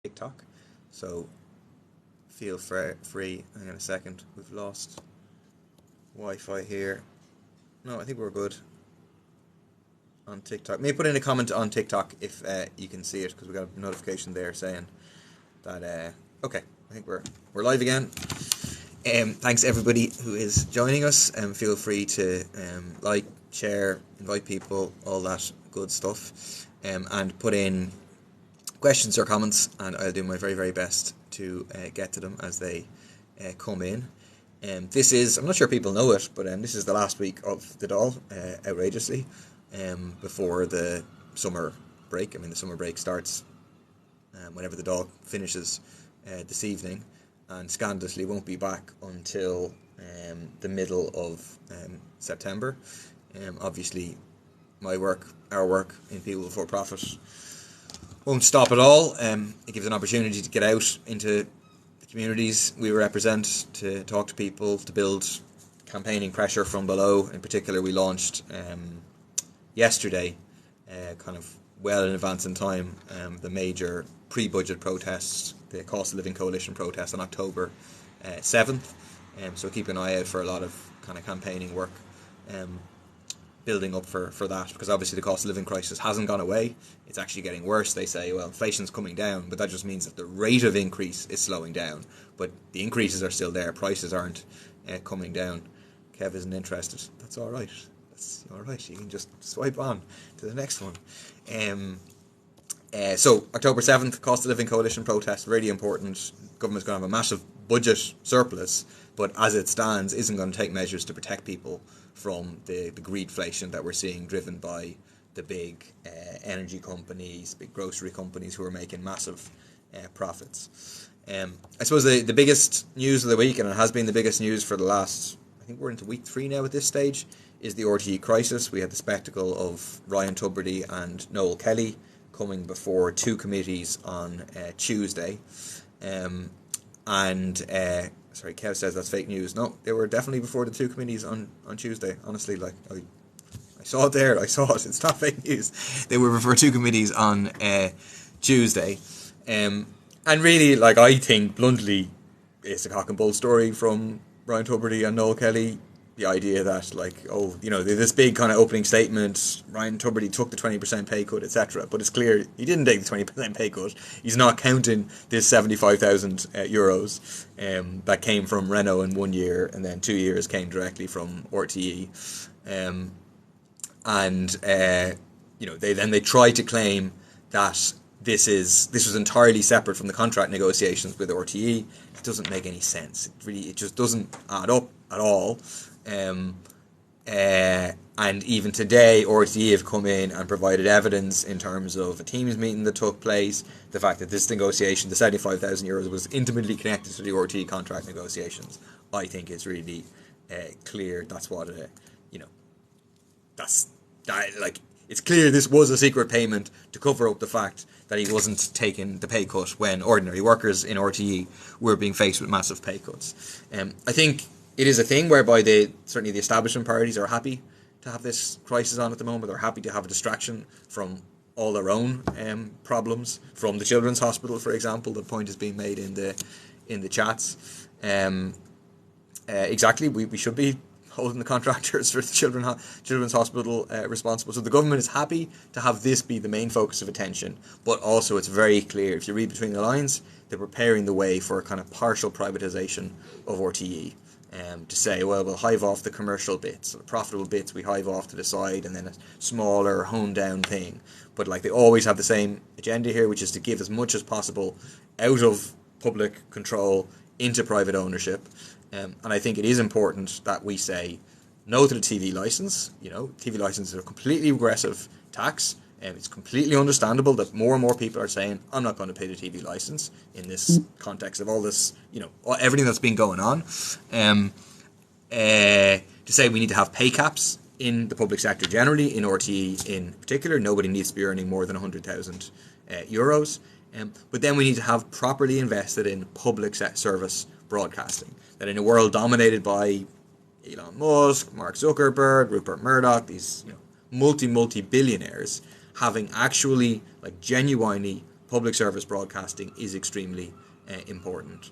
TikTok. So feel free. Hang on a second. We've lost Wi-Fi here. No, I think we're good on TikTok. Maybe put in a comment on TikTok if you can see it, because we got a notification there saying that. Okay, I think we're live again. Thanks everybody who is joining us. Feel free to like, share, invite people, all that good stuff, and put in questions or comments, and I'll do my very, very best to get to them as they come in. This is, I'm not sure people know it, but this is the last week of the Dáil, outrageously, before the summer break. I mean, the summer break starts whenever the Dáil finishes this evening, and scandalously won't be back until the middle of September. Obviously, my work, our work in People Before Profit won't stop at all. It gives an opportunity to get out into the communities we represent, to talk to people, to build campaigning pressure from below. In particular, we launched yesterday, kind of well in advance in time, the major pre-budget protests, the Cost of Living Coalition protest on October 7th. So keep an eye out for a lot of kind of campaigning work building up for that, because obviously the cost of living crisis hasn't gone away. It's actually getting worse. They say, well, inflation's coming down, but that just means that the rate of increase is slowing down, but the increases are still there. Prices aren't coming down. Kev isn't interested. That's all right. That's all right. You can just swipe on to the next one. So October 7th, Cost of Living Coalition protest, really important. Government's going to have a massive budget surplus, but as it stands isn't going to take measures to protect people from the greedflation that we're seeing, driven by the big energy companies, big grocery companies who are making massive profits. I suppose the biggest news of the week, and it has been the biggest news for the last, I think we're into week 3 now at this stage, is the RTE crisis. We had the spectacle of Ryan Tubridy and Noel Kelly coming before 2 committees on Tuesday. Sorry, Kev says that's fake news. No, they were definitely before the 2 committees on Tuesday. Honestly, like, I saw it there. I saw it. It's not fake news. They were before 2 committees on Tuesday. And really, like, I think, bluntly, it's a cock and bull story from Ryan Tubridy and Noel Kelly. The idea that, like, oh, you know, this big kind of opening statement, Ryan Tubridy took the 20% pay cut, etc. But it's clear he didn't take the 20% pay cut. He's not counting this 75,000 euros that came from Renault in 1 year, and then 2 years came directly from RTE. You know, they tried to claim that this was entirely separate from the contract negotiations with RTE. It doesn't make any sense. It just doesn't add up at all. And even today, RTE have come in and provided evidence in terms of a Teams meeting that took place, the fact that this negotiation, the 75,000 euros, was intimately connected to the RTE contract negotiations. I think it's really clear that's what it's clear this was a secret payment to cover up the fact that he wasn't taking the pay cut when ordinary workers in RTE were being faced with massive pay cuts. I think it is a thing whereby certainly the establishment parties are happy to have this crisis on at the moment. They're happy to have a distraction from all their own problems, from the Children's Hospital, for example. The point is being made in the chats. Exactly, we should be holding the contractors for the Children's Hospital responsible. So the government is happy to have this be the main focus of attention, but also it's very clear, if you read between the lines, they're preparing the way for a kind of partial privatisation of RTE. To say, well, we'll hive off the commercial bits, the profitable bits we hive off to the side, and then a smaller, honed down thing. But like, they always have the same agenda here, which is to give as much as possible out of public control into private ownership. And I think it is important that we say no to the TV licence. You know, TV licences are a completely regressive tax. It's completely understandable that more and more people are saying, I'm not going to pay the TV licence in this context of all this, you know, everything that's been going on. To say we need to have pay caps in the public sector generally, in RTE in particular. Nobody needs to be earning more than 100,000 euros. But then we need to have properly invested in public service broadcasting. That in a world dominated by Elon Musk, Mark Zuckerberg, Rupert Murdoch, these multi-billionaires, having actually, like, genuinely public service broadcasting is extremely important.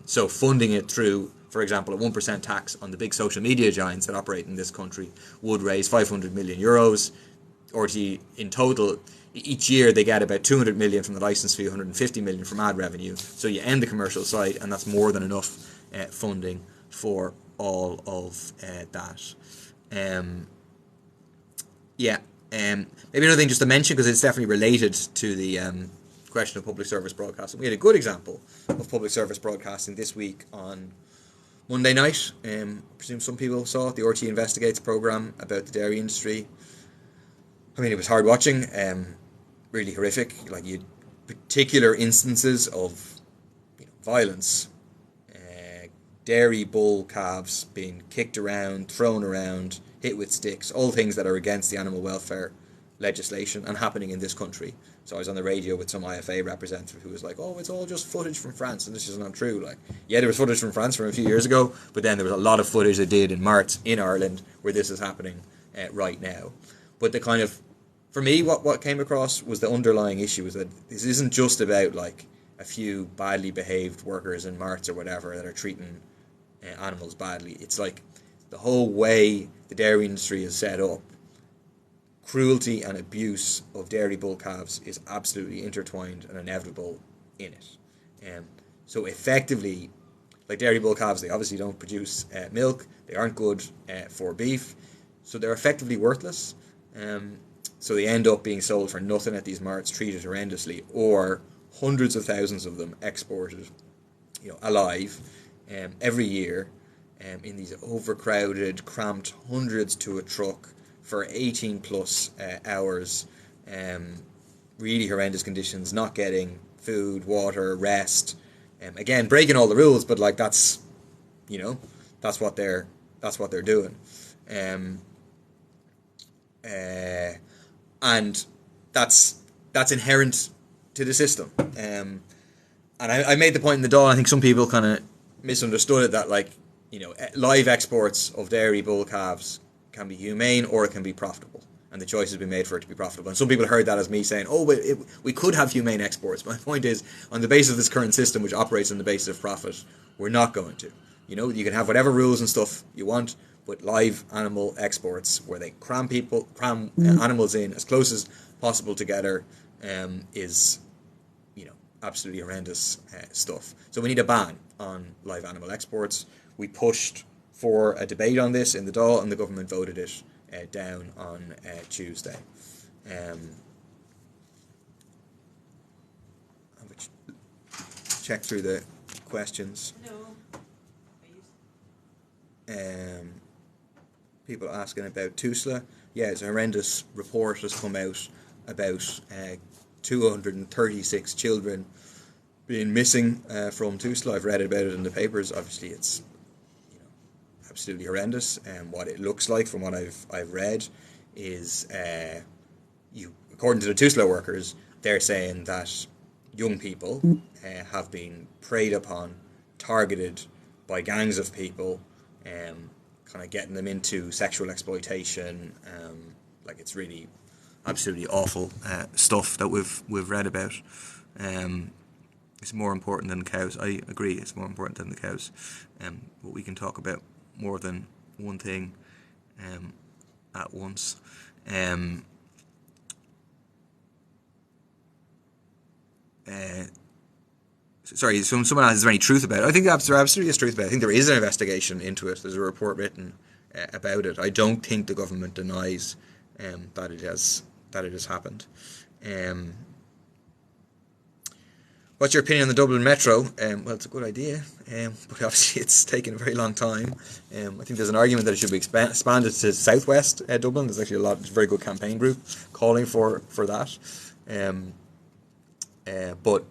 So funding it through, for example, a 1% tax on the big social media giants that operate in this country would raise 500 million euros. RTE in total, each year they get about 200 million from the license fee, 150 million from ad revenue. So you end the commercial side, and that's more than enough funding for all of that. Maybe another thing just to mention, because it's definitely related to the question of public service broadcasting. We had a good example of public service broadcasting this week on Monday night. I presume some people saw it, the RTE Investigates programme about the dairy industry. I mean, it was hard watching, really horrific. Like, you particular instances of violence, dairy bull calves being kicked around, thrown around, hit with sticks, all things that are against the animal welfare legislation and happening in this country. So I was on the radio with some IFA representative who was like, "Oh, it's all just footage from France," and this is not true. Like, yeah, there was footage from France from a few years ago, but then there was a lot of footage they did in March in Ireland where this is happening right now. But the kind of, for me, what came across was the underlying issue was that this isn't just about like a few badly behaved workers in March or whatever that are treating animals badly. It's like the whole way the dairy industry is set up. Cruelty and abuse of dairy bull calves is absolutely intertwined and inevitable in it. So effectively, like dairy bull calves, they obviously don't produce milk. They aren't good for beef. So they're effectively worthless. So they end up being sold for nothing at these marts, treated horrendously, or hundreds of thousands of them exported, alive, every year, in these overcrowded, cramped hundreds to a truck for 18 plus hours, really horrendous conditions, not getting food, water, rest, again breaking all the rules, but like that's what they're doing, and that's inherent to the system. And I made the point in the Dáil. I think some people kind of misunderstood it, that live exports of dairy bull calves can be humane or it can be profitable, and the choice has been made for it to be profitable. And some people heard that as me saying, "Oh, but we could have humane exports." My point is, on the basis of this current system, which operates on the basis of profit, we're not going to. You can have whatever rules and stuff you want, but live animal exports, where they cram animals in as close as possible together, is absolutely horrendous stuff. So we need a ban on live animal exports. We pushed for a debate on this in the Dáil, and the government voted it down on Tuesday. Check through the questions. People asking about Tusla. Yeah, it's a horrendous report has come out about 236 children being missing from Tusla. I've read about it in the papers. Obviously, it's absolutely horrendous. And what it looks like, from what I've read, is according to the Tusla workers, they're saying that young people have been preyed upon, targeted by gangs of people, kind of getting them into sexual exploitation. It's really absolutely awful stuff that we've read about. It's more important than the cows. I agree, it's more important than the cows. But we can talk about more than one thing at once. Sorry, someone asks, is there any truth about it? I think there absolutely is truth about it. I think there is an investigation into it. There's a report written about it. I don't think the government denies that it has happened. What's your opinion on the Dublin Metro? Well, it's a good idea, but obviously it's taken a very long time. I think there's an argument that it should be expanded to southwest Dublin. There's actually there's a very good campaign group calling for that. But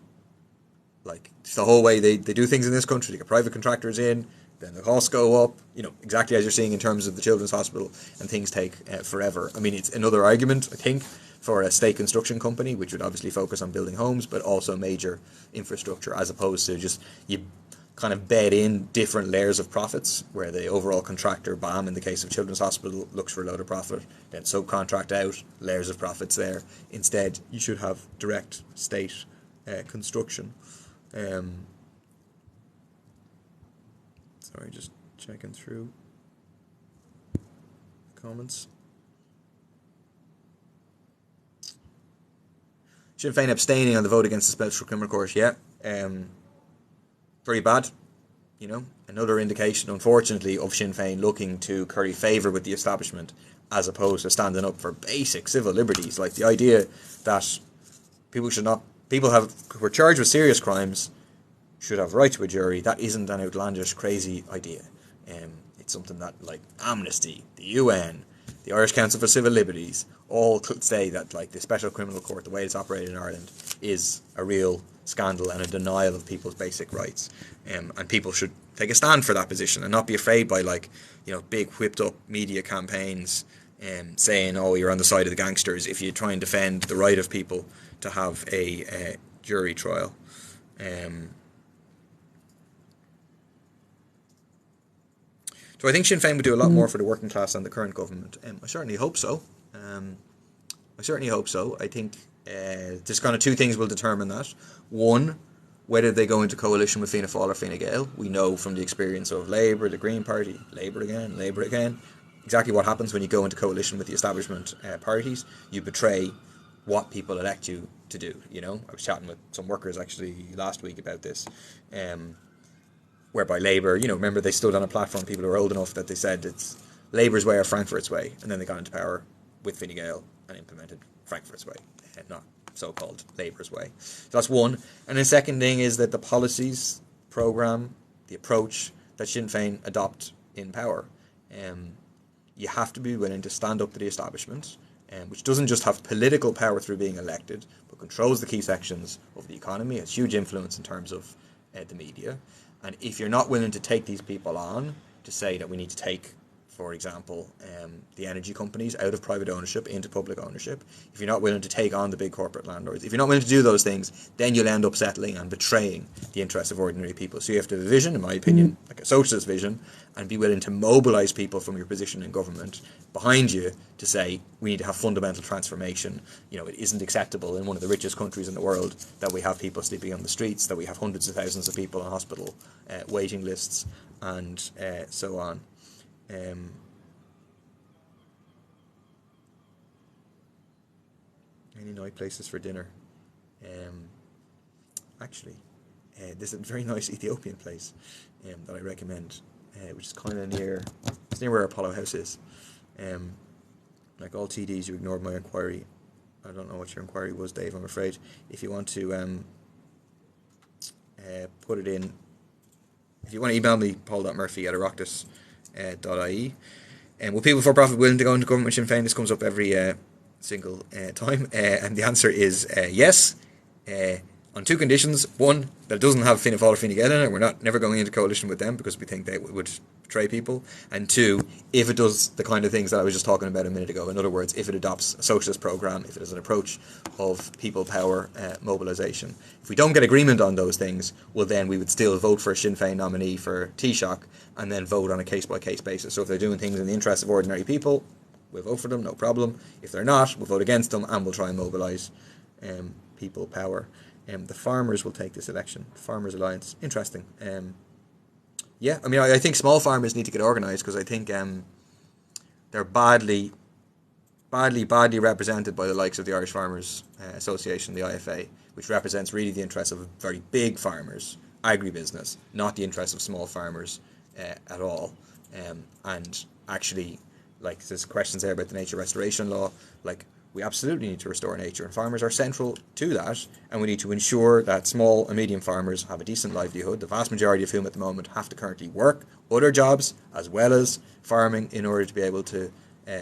it's the whole way they do things in this country. They get private contractors in, then the costs go up, exactly as you're seeing in terms of the Children's Hospital, and things take forever. I mean, it's another argument, I think, for a state construction company, which would obviously focus on building homes, but also major infrastructure, as opposed to just you kind of bed in different layers of profits, where the overall contractor, BAM, in the case of Children's Hospital, looks for a load of profit, then subcontract out layers of profits there. Instead, you should have direct state construction. Sorry, just checking through comments. Sinn Féin abstaining on the vote against the Special Criminal Court, yeah. Very bad, another indication, unfortunately, of Sinn Féin looking to curry favour with the establishment as opposed to standing up for basic civil liberties. Like the idea that people who are charged with serious crimes should have right to a jury, that isn't an outlandish, crazy idea. It's something that, like Amnesty, the UN, the Irish Council for Civil Liberties, all could say that, like, the Special Criminal Court, the way it's operated in Ireland, is a real scandal and a denial of people's basic rights. And people should take a stand for that position and not be afraid by, big whipped up media campaigns saying, oh, you're on the side of the gangsters if you try and defend the right of people to have a jury trial. So I think Sinn Féin would do a lot more for the working class than the current government. I certainly hope so. I think there's kind of two things will determine that. One, whether they go into coalition with Fianna Fáil or Fine Gael. We know from the experience of Labour, the Green Party, Labour again, exactly what happens when you go into coalition with the establishment parties. You betray what people elect you to do. I was chatting with some workers actually last week about this. Whereby Labour, remember they stood on a platform, people who are old enough, that they said it's Labour's way or Frankfurt's way, and then they got into power with Fine Gael and implemented Frankfurt's way, not so-called Labour's way. So that's one. And the second thing is that the policies, programme, the approach that Sinn Féin adopt in power, you have to be willing to stand up to the establishment, which doesn't just have political power through being elected, but controls the key sections of the economy, has huge influence in terms of the media. And if you're not willing to take these people on, to say that we need to take, for example, the energy companies out of private ownership into public ownership, if you're not willing to take on the big corporate landlords, if you're not willing to do those things, then you'll end up settling and betraying the interests of ordinary people. So you have to have a vision, in my opinion, like a socialist vision, and be willing to mobilise people from your position in government behind you to say, we need to have fundamental transformation. It isn't acceptable in one of the richest countries in the world that we have people sleeping on the streets, that we have hundreds of thousands of people on hospital waiting lists, and so on. Any nice places for dinner? Actually, there's a very nice Ethiopian place that I recommend, which is kind of near where Apollo House is. Like all TDs, you ignored my inquiry. I don't know what your inquiry was, Dave, I'm afraid. If you want to put it in, if you want to email me, paul.murphy@oireachtas.ie. Will people for profit willing to go into government with Sinn Féin? This comes up every single time, and the answer is yes, on two conditions. One, that it doesn't have Fianna Fáil or Fine Gael in it. We're never going into coalition with them because we think they would betray people. And two, if it does the kind of things that I was just talking about a minute ago. In other words, if it adopts a socialist programme, if it has an approach of people power mobilisation. If we don't get agreement on those things, well then we would still vote for a Sinn Féin nominee for Taoiseach and then vote on a case-by-case basis. So if they're doing things in the interest of ordinary people, we'll vote for them, no problem. If they're not, we'll vote against them and we'll try and mobilise people power. The farmers will take this election. Farmers Alliance. Interesting. I think small farmers need to get organised because I think they're badly represented by the likes of the Irish Farmers Association, the IFA, which represents really the interests of very big farmers, agribusiness, not the interests of small farmers at all. And actually, like there's questions there about the nature restoration law, like we absolutely need to restore nature, and farmers are central to that, and we need to ensure that small and medium farmers have a decent livelihood, the vast majority of whom at the moment have to currently work other jobs as well as farming in order to be able to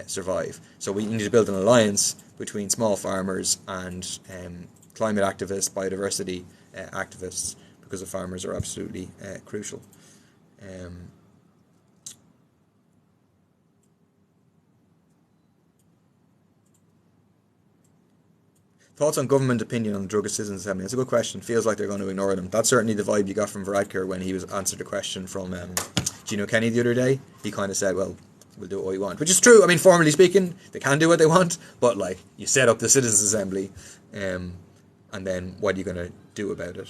survive. So we need to build an alliance between small farmers and climate activists, biodiversity activists, because the farmers are absolutely crucial. Thoughts on government opinion on the Drug Assistance Assembly? That's a good question. Feels like they're going to ignore them. That's certainly the vibe you got from Varadkar when he was answered a question from Gino Kenny the other day. He kind of said, well, we'll do what we want. Which is true. I mean, formally speaking, they can do what they want. But, like, you set up the Citizens Assembly, and then what are you going to do about it.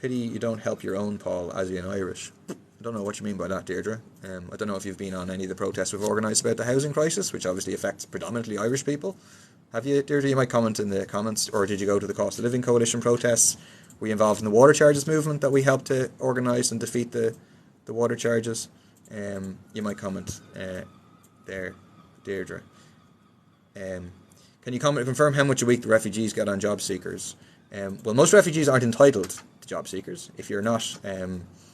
Pity you don't help your own, Paul, as you're Irish. I don't know what you mean by that, Deirdre. I don't know if you've been on any of the protests we've organised about the housing crisis, which obviously affects predominantly Irish people. Have you, Deirdre? You might comment in the comments. Or did you go to the Cost of Living Coalition protests? Were you involved in the water charges movement that we helped to organise and defeat the water charges? You might comment there, Deirdre. Can you confirm how much a week the refugees get on job seekers? Well, most refugees aren't entitled to job seekers. If you're not,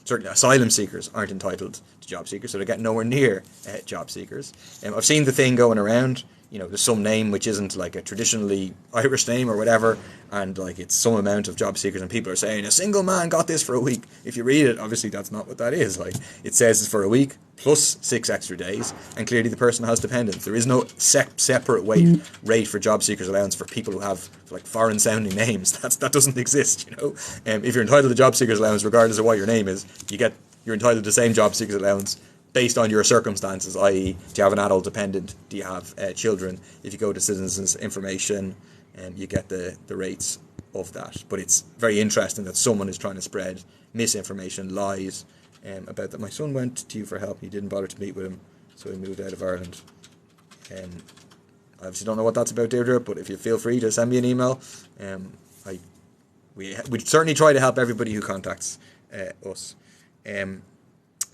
certainly asylum seekers aren't entitled to job seekers, so they get nowhere near job seekers. I've seen the thing going around, there's some name which isn't like a traditionally Irish name or whatever, and like it's some amount of job seekers, and people are saying a single man got this for a week. If you read it, obviously that's not what that is. Like, it says it's for a week plus 6 extra days, and clearly the person has dependents. There is no separate rate for job seekers allowance for people who have like foreign sounding names. That doesn't exist. If you're entitled to job seekers allowance, regardless of what your name is, you're entitled to the same job seekers allowance based on your circumstances, i.e. do you have an adult dependent, do you have children? If you go to citizens information, you get the rates of that. But it's very interesting that someone is trying to spread misinformation, lies about that. My son went to you for help and you didn't bother to meet with him, so he moved out of Ireland. I obviously don't know what that's about, Deirdre, but if you feel free to send me an email, we certainly try to help everybody who contacts us.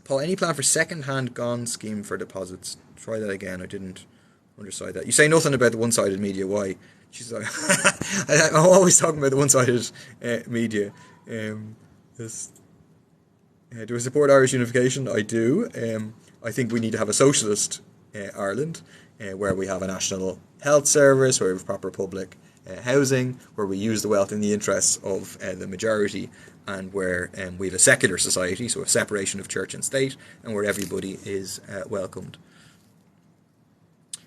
Paul, any plan for second-hand gone scheme for deposits? Try that again. I didn't understand that. You say nothing about the one-sided media. Why? She's like, I'm always talking about the one-sided media. Do I support Irish unification? I do. I think we need to have a socialist Ireland, where we have a national health service, where we have proper public housing, where we use the wealth in the interests of the majority, and where we have a secular society, so a separation of church and state, and where everybody is welcomed.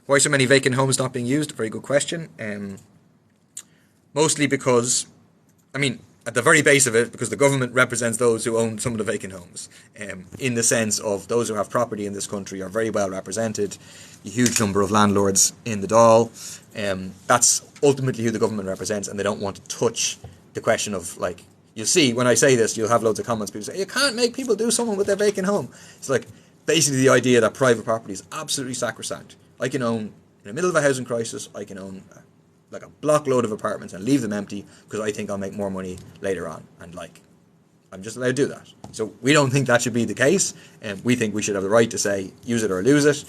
Why so many vacant homes not being used? Very good question. Mostly because, at the very base of it, because the government represents those who own some of the vacant homes. In the sense of those who have property in this country are very well represented. A huge number of landlords in the Dáil. That's ultimately who the government represents, and they don't want to touch the question of, like, you'll see when I say this, you'll have loads of comments. People say, you can't make people do something with their vacant home. It's like basically the idea that private property is absolutely sacrosanct. I can own, in the middle of a housing crisis, I can own like a block load of apartments and leave them empty because I think I'll make more money later on. And I'm just allowed to do that. So we don't think that should be the case. We think we should have the right to say, use it or lose it.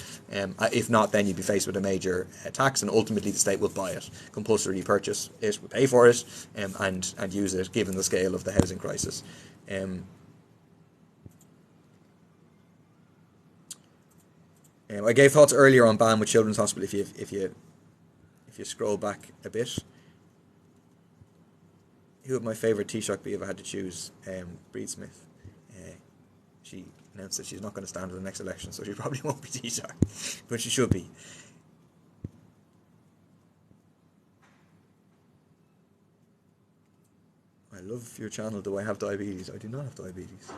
If not, then you'd be faced with a major tax, and ultimately the state will buy it. Compulsory purchase it, will pay for it, and use it, given the scale of the housing crisis. I gave thoughts earlier on ban with Children's Hospital. If you scroll back a bit. Who would my favourite Taoiseach be if I had to choose? Breed Smith. She announced that she's not going to stand for the next election, so she probably won't be Taoiseach, but she should be. I love your channel. Do I have diabetes? I do not have diabetes.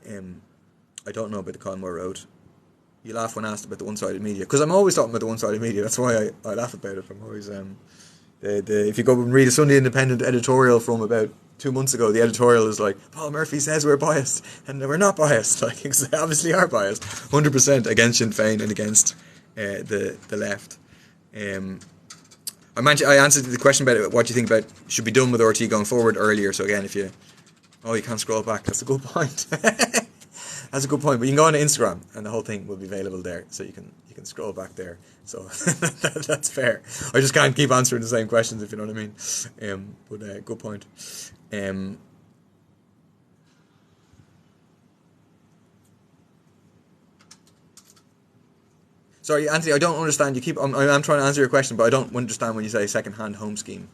I don't know about the Colmore Road. You laugh when asked about the one-sided media, because I'm always talking about the one-sided media. That's why I laugh about it. I'm always if you go and read a Sunday Independent editorial from about 2 months ago, the editorial is like, Paul Murphy says we're biased, and we're not biased. Like, they obviously are biased, 100% against Sinn Féin and against the left. I answered the question about what you think about should be done with RT going forward earlier. So again, you can't scroll back. That's a good point. That's a good point. But you can go on to Instagram, and the whole thing will be available there, so you can scroll back there. So that's fair. I just can't keep answering the same questions, if you know what I mean. But good point. Sorry, Anthony, I don't understand. I'm trying to answer your question, but I don't understand when you say second-hand home scheme.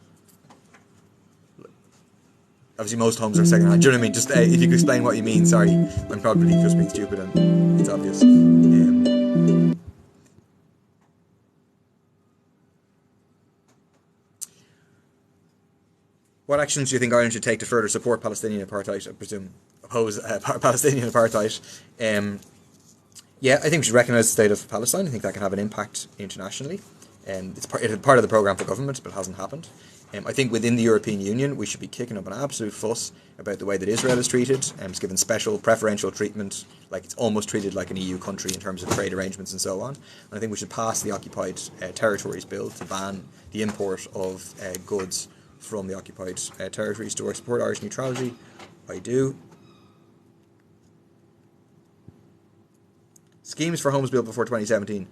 Obviously, most homes are second-hand. Do you know what I mean? Just if you could explain what you mean. Sorry, I'm probably just being stupid, and it's obvious. What actions do you think Ireland should take to further support Palestinian apartheid? I presume oppose Palestinian apartheid. Yeah, I think we should recognise the state of Palestine. I think that can have an impact internationally. It's part of the programme for government, but it hasn't happened. I think within the European Union we should be kicking up an absolute fuss about the way that Israel is treated. It's given special preferential treatment, like it's almost treated like an EU country in terms of trade arrangements and so on. And I think we should pass the Occupied Territories Bill to ban the import of goods from the occupied territories. Do I support Irish neutrality? I do. Schemes for homes built before 2017.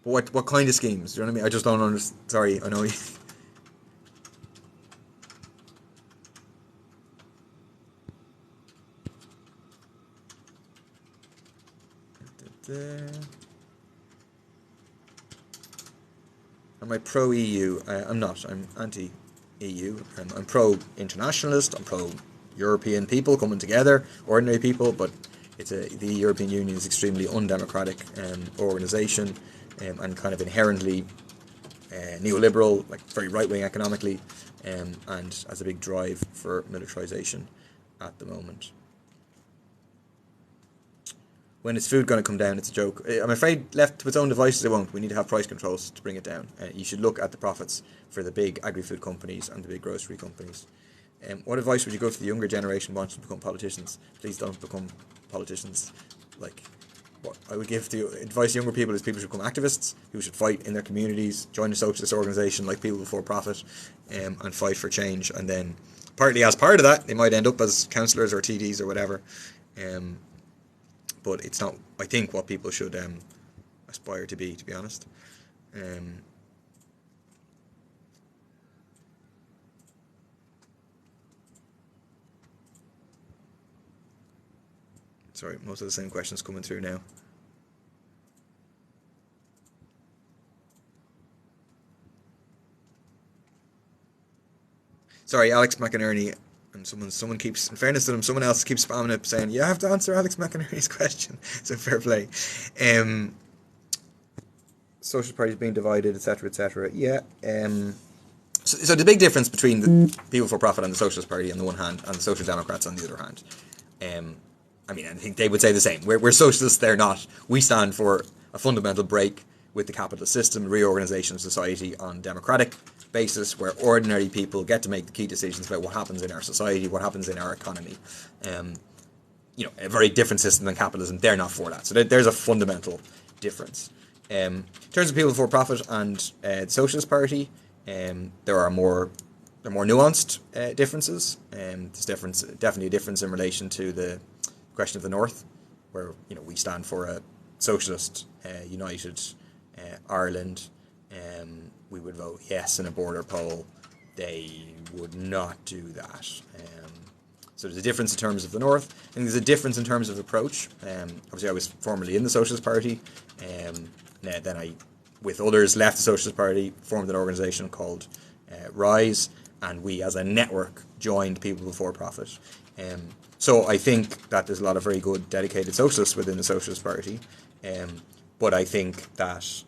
What kind of schemes? Do you know what I mean? I just don't understand. Sorry, I know you. Am I pro-EU? I'm not. I'm anti-EU. I'm pro-internationalist. I'm pro-European people coming together, ordinary people, but the European Union is extremely undemocratic organisation and kind of inherently neoliberal, like very right-wing economically, and has a big drive for militarisation at the moment. When is food going to come down? It's a joke. I'm afraid left to its own devices it won't. We need to have price controls to bring it down. You should look at the profits for the big agri-food companies and the big grocery companies. What advice would you go to the younger generation who wants to become politicians? Please don't become politicians. Like, what I would give to advice to younger people is people should become activists, who should fight in their communities, join a socialist organisation like People Before Profit, and fight for change. And then, partly as part of that, they might end up as councillors or TDs or whatever. But it's not, I think, what people should aspire to be honest. Sorry, most of the same questions coming through now. Sorry, Alex McInerney. And someone keeps, in fairness to them, someone else keeps spamming it saying, you have to answer Alex McInerney's question. So fair play. Socialist parties being divided, etc., etc. Yeah. So the big difference between the People for Profit and the Socialist Party on the one hand, and the Social Democrats on the other hand. I mean, I think they would say the same. We're socialists, they're not. We stand for a fundamental break with the capitalist system, reorganisation of society on democratic basis, where ordinary people get to make the key decisions about what happens in our society, what happens in our economy. A very different system than capitalism. They're not for that. So there's a fundamental difference. In terms of People for Profit and the Socialist Party, there are more nuanced differences. There's definitely a difference in relation to the question of the North, where we stand for a socialist, united Ireland. We would vote yes in a border poll. They would not do that. So there's a difference in terms of the North. I think there's a difference in terms of approach. Obviously, I was formerly in the Socialist Party. Then I, with others, left the Socialist Party, formed an organisation called Rise, and we, as a network, joined People Before Profit. So I think that there's a lot of very good, dedicated socialists within the Socialist Party. But I think that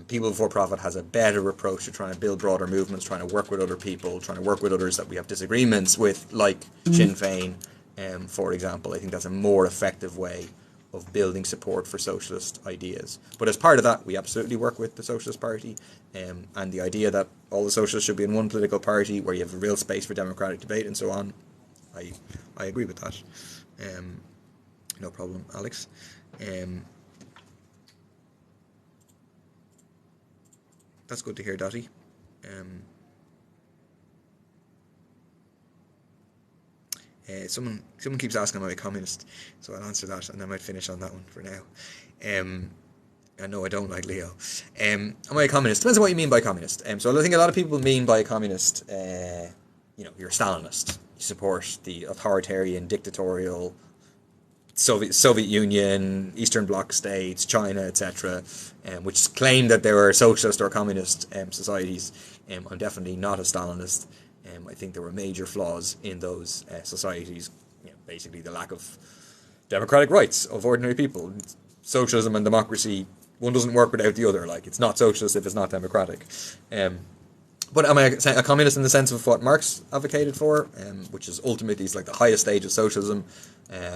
People Before Profit has a better approach to trying to build broader movements, trying to work with other people, trying to work with others that we have disagreements with, like Sinn Féin, for example. I think that's a more effective way of building support for socialist ideas. But as part of that, we absolutely work with the Socialist Party, and the idea that all the socialists should be in one political party where you have a real space for democratic debate and so on. I agree with that. No problem, Alex. That's good to hear, Dottie. Someone keeps asking am I a communist, so I'll answer that and I might finish on that one for now. I know I don't like Leo. Am I a communist? Depends on what you mean by communist. So I think a lot of people mean by a communist, you're a Stalinist. You support the authoritarian, dictatorial Soviet Union, Eastern Bloc states, China, etc., which claim that they were socialist or communist societies. I'm definitely not a Stalinist. I think there were major flaws in those societies. Basically the lack of democratic rights of ordinary people. Socialism and democracy, one doesn't work without the other. Like, it's not socialist if it's not democratic. But am I a communist in the sense of what Marx advocated for, which is ultimately like the highest stage of socialism,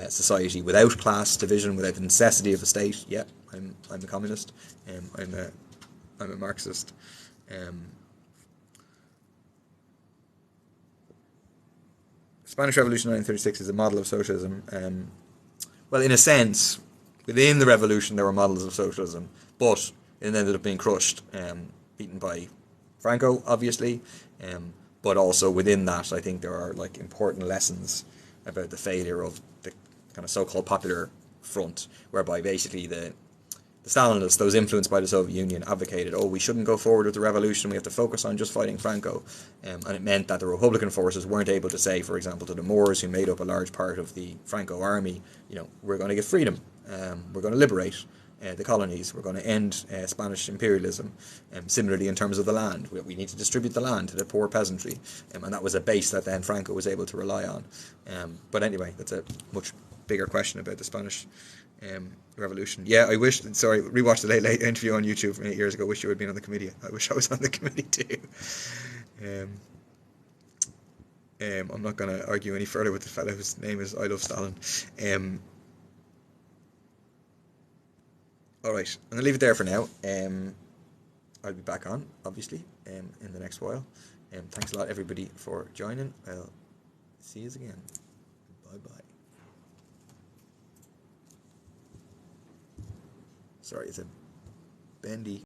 society without class division, without the necessity of a state? Yeah, I'm a communist. I'm a Marxist. Spanish Revolution 1936 is a model of socialism. Well, in a sense, within the revolution there were models of socialism, but it ended up being crushed, beaten by Franco, obviously. But also within that, I think there are like important lessons about the failure of the kind of so-called popular front, whereby basically the Stalinists, those influenced by the Soviet Union, advocated, oh, we shouldn't go forward with the revolution, we have to focus on just fighting Franco. And it meant that the Republican forces weren't able to say, for example, to the Moors, who made up a large part of the Franco army, we're going to get freedom, we're going to liberate the colonies, we're going to end Spanish imperialism. Similarly, in terms of the land, we need to distribute the land to the poor peasantry. And that was a base that then Franco was able to rely on. But anyway, that's a much bigger question about the Spanish Revolution. Yeah, I wish. Sorry, rewatched the late interview on YouTube from 8 years ago. Wish you had been on the committee. I wish I was on the committee too. I'm not going to argue any further with the fellow whose name is I Love Stalin. All right, I'm going to leave it there for now. I'll be back on, obviously, in the next while. Thanks a lot, everybody, for joining. I'll see you again. Bye-bye. Sorry, it's a bendy